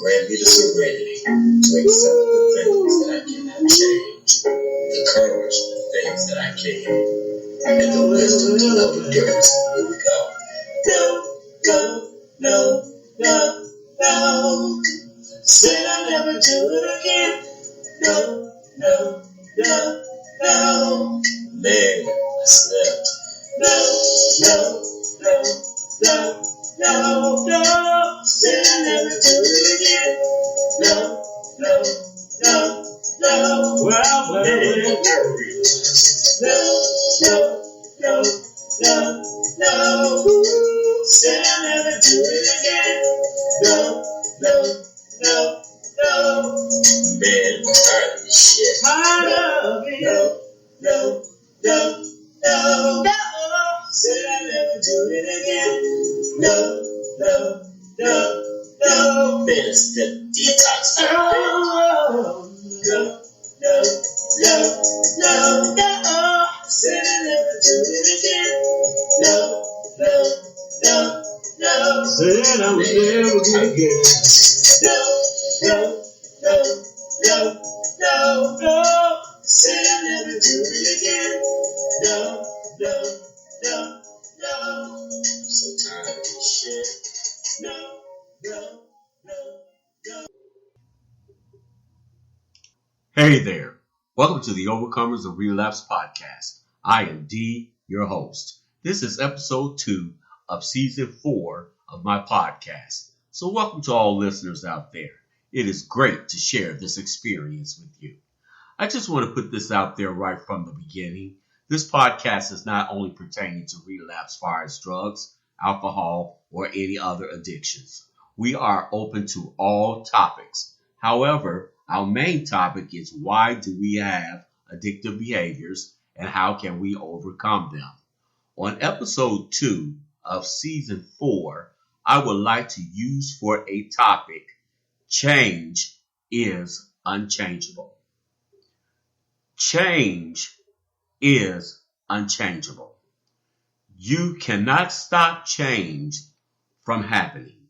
Grant me the serenity to accept the things that I cannot change, the courage for the things that I can, and the wisdom to know the difference. Here we go. No. Said I'll never do it again. No. Man, I slept. No. Said I'll never do it again. No. Well, no. Said I'll never do it again. No. Man, I'm tired of this shit. No. Said I'll never do it again. No. Man, it's the detox. No. Said I'll never do it again. No. Said I would never do it again. No. Said I'll never do it again. No. I'm so tired of this shit. No. Hey there. Welcome to the Overcomers of Relapse podcast. I am D, your host. This is episode 2 of season 4 of my podcast. So welcome to all listeners out there. It is great to share this experience with you. I just want to put this out there right from the beginning. This podcast is not only pertaining to relapse as far as drugs, alcohol, or any other addictions. We are open to all topics. However, our main topic is why do we have addictive behaviors and how can we overcome them? On episode 2 of season 4, I would like to use for a topic, change is unchangeable. Change is unchangeable. You cannot stop change from happening.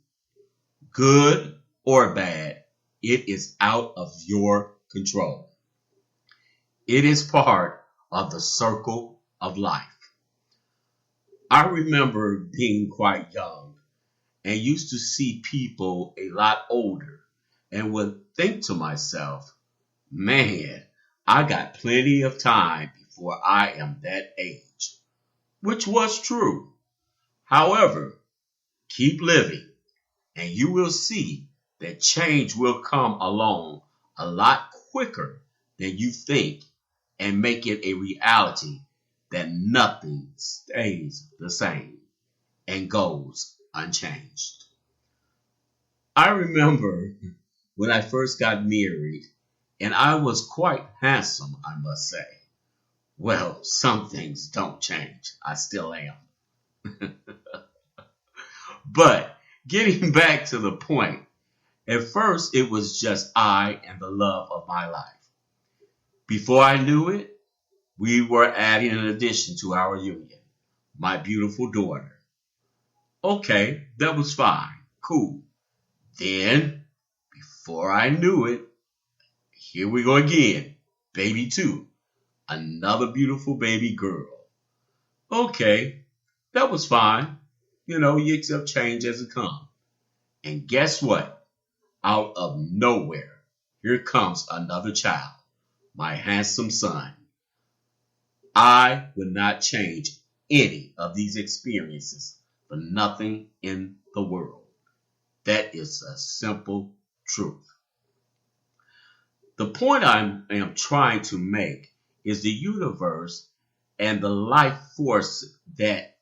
Good or bad, it is out of your control. It is part of the circle of life. I remember being quite young and used to see people a lot older and would think to myself, man, I got plenty of time before I am that age, which was true. However, keep living and you will see that change will come along a lot quicker than you think and make it a reality that nothing stays the same and goes unchanged. I remember when I first got married, and I was quite handsome, I must say. Well, some things don't change. I still am. But getting back to the point, at first it was just I and the love of my life. Before I knew it, we were adding an addition to our union, my beautiful daughter. Okay, that was fine, cool. Then, before I knew it, here we go again, baby 2, another beautiful baby girl. Okay, that was fine. You accept change as it comes. And guess what? Out of nowhere, here comes another child, my handsome son. I would not change any of these experiences for nothing in the world. That is a simple truth. The point I am trying to make is the universe and the life forces that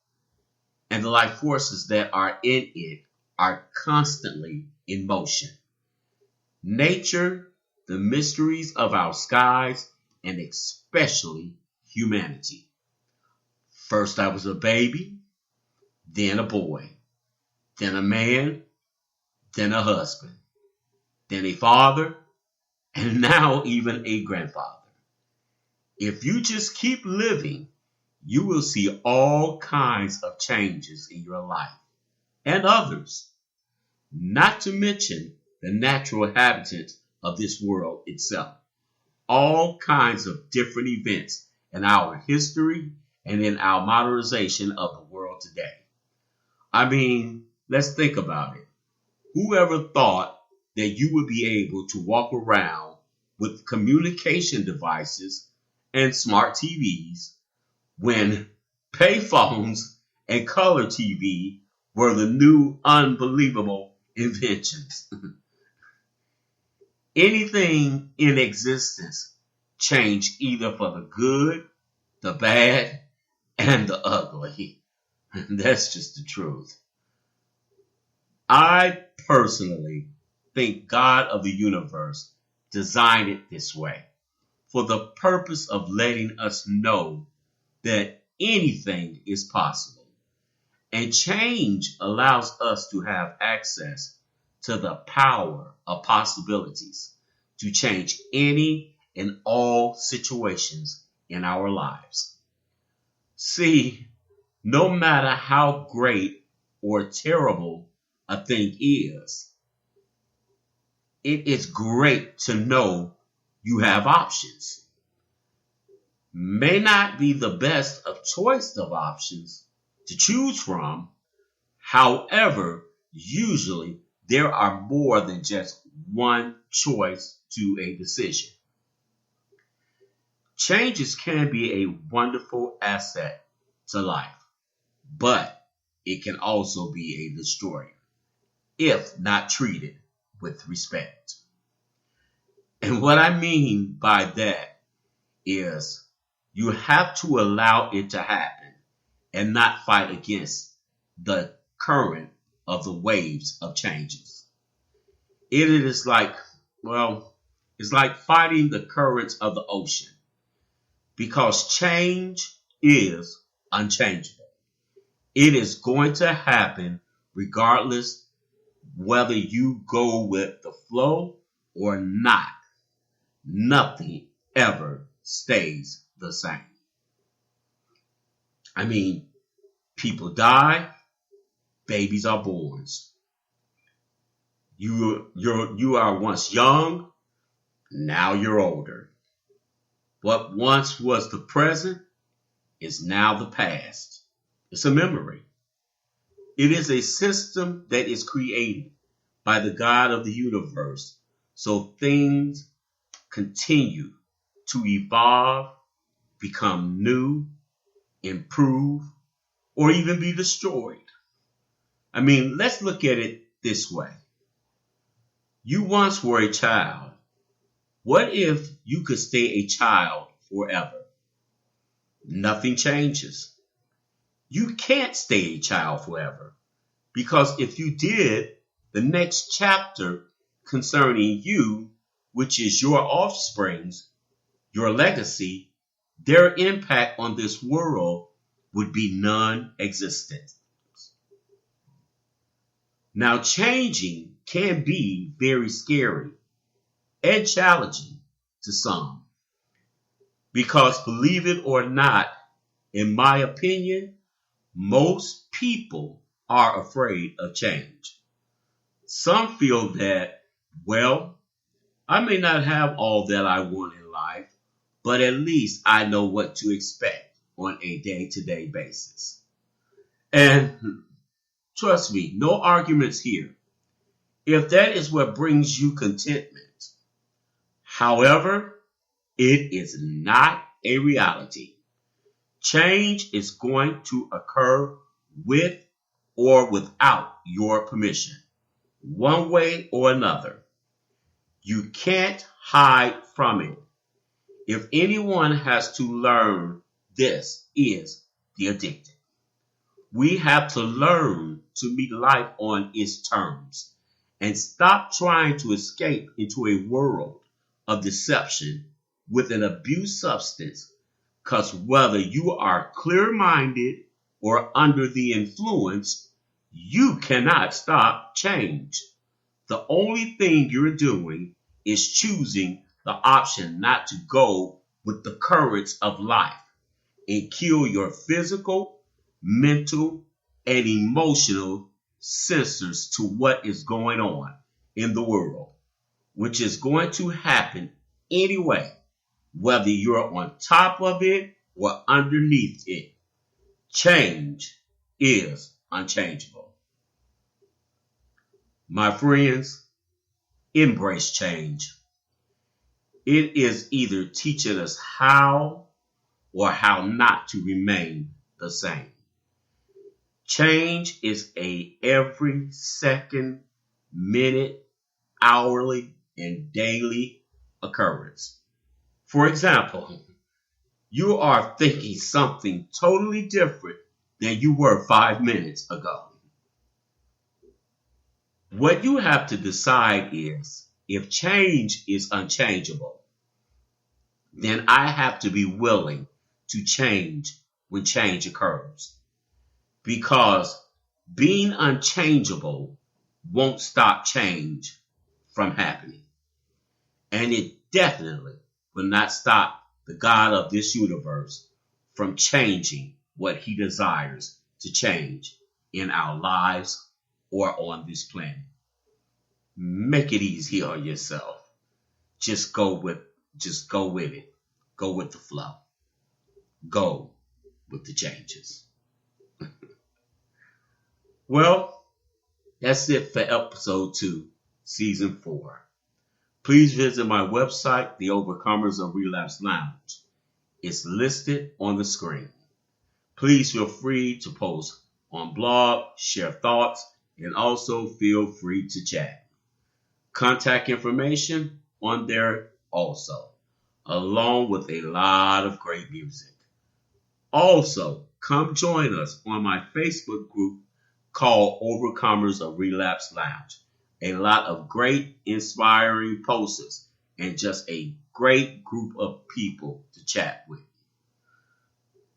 are in it are constantly in motion. Nature, the mysteries of our skies, and especially humanity. First I was a baby, then a boy, then a man, then a husband, then a father, and now even a grandfather. If you just keep living, you will see all kinds of changes in your life and others. Not to mention the natural habitat of this world itself. All kinds of different events in our history and in our modernization of the world today. I mean, let's think about it. Whoever thought that you would be able to walk around with communication devices and smart TVs when payphones and color TV were the new unbelievable inventions? Anything in existence changed either for the good, the bad, and the ugly. That's just the truth. I personally think God of the universe designed it this way for the purpose of letting us know that anything is possible. And change allows us to have access to the power of possibilities to change any and all situations in our lives. See, no matter how great or terrible a thing is, it is great to know you have options. May not be the best of choice of options to choose from. However, usually there are more than just one choice to a decision. Changes can be a wonderful asset to life, but it can also be a destroyer if not treated with respect. And what I mean by that is you have to allow it to happen and not fight against the current of the waves of changes. It is like, well, it's like fighting the currents of the ocean because change is unchangeable. It is going to happen regardless whether you go with the flow or not. Nothing ever stays the same. I mean, people die, babies are born. You are once young, now you're older. What once was the present is now the past. It's a memory. It is a system that is created by the God of the universe, so things continue to evolve, become new, improve, or even be destroyed. I mean, let's look at it this way. You once were a child. What if you could stay a child forever? Nothing changes. You can't stay a child forever because if you did, the next chapter concerning you, which is your offsprings, your legacy, their impact on this world would be non-existent. Now, changing can be very scary and challenging to some because, believe it or not, in my opinion, most people are afraid of change. Some feel that, well, I may not have all that I want in life, but at least I know what to expect on a day-to-day basis. And trust me, no arguments here. If that is what brings you contentment. However, it is not a reality. Change is going to occur with or without your permission, one way or another. You can't hide from it. If anyone has to learn, this is the addicted. We have to learn to meet life on its terms and stop trying to escape into a world of deception with an abused substance, because whether you are clear-minded or under the influence, you cannot stop change. The only thing you're doing is choosing the option not to go with the currents of life and kill your physical, mental, and emotional sensors to what is going on in the world, which is going to happen anyway, whether you're on top of it or underneath it. Change is unchangeable. My friends, embrace change. It is either teaching us how or how not to remain the same. Change is a every second, minute, hourly, and daily occurrence. For example, you are thinking something totally different than you were 5 minutes ago. What you have to decide is if change is unchangeable, then I have to be willing to change when change occurs. Because being unchangeable won't stop change from happening. And it definitely will not stop the God of this universe from changing what he desires to change in our lives or on this planet. Make it easy on yourself. Just go with it. Go with the flow. Go with the changes. Well, that's it for episode 2, season 4. Please visit my website, The Overcomers of Relapse Lounge. It's listed on the screen. Please feel free to post on blog, share thoughts, and also feel free to chat. Contact information on there also, along with a lot of great music. Also, come join us on my Facebook group called Overcomers of Relapse Lounge. A lot of great, inspiring posts and just a great group of people to chat with.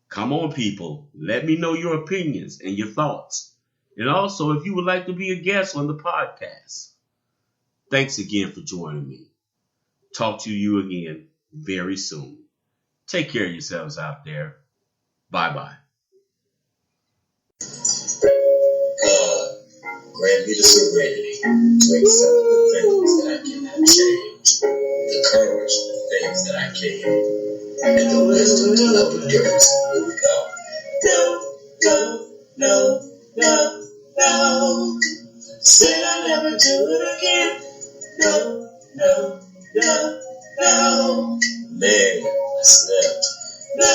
Come on, people. Let me know your opinions and your thoughts. And also, if you would like to be a guest on the podcast. Thanks again for joining me. Talk to you again very soon. Take care of yourselves out there. Bye-bye. God, grant me the serenity to accept the things that I cannot change, the courage for the things that I can, and the wisdom to know the difference and move on. No. Said I'll never do it again. No. Man, I slept. No.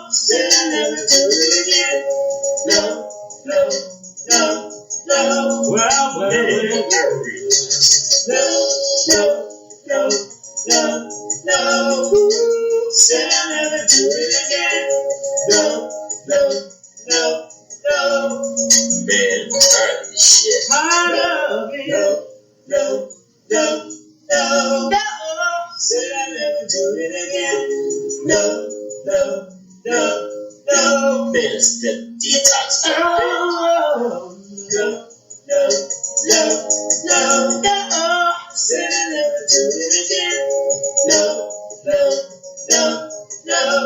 Said I'll never do it again. No. Well. No. Said I'll never do it again. No. Man, I'm tired of this shit. Tired of it. No. Said I'll never do it again. No. Man, it's the detox. No. Said I'll never do it again. No.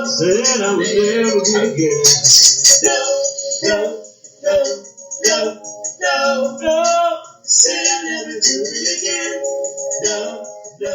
Said I would never do it again. No. Said I'll never do it again. No.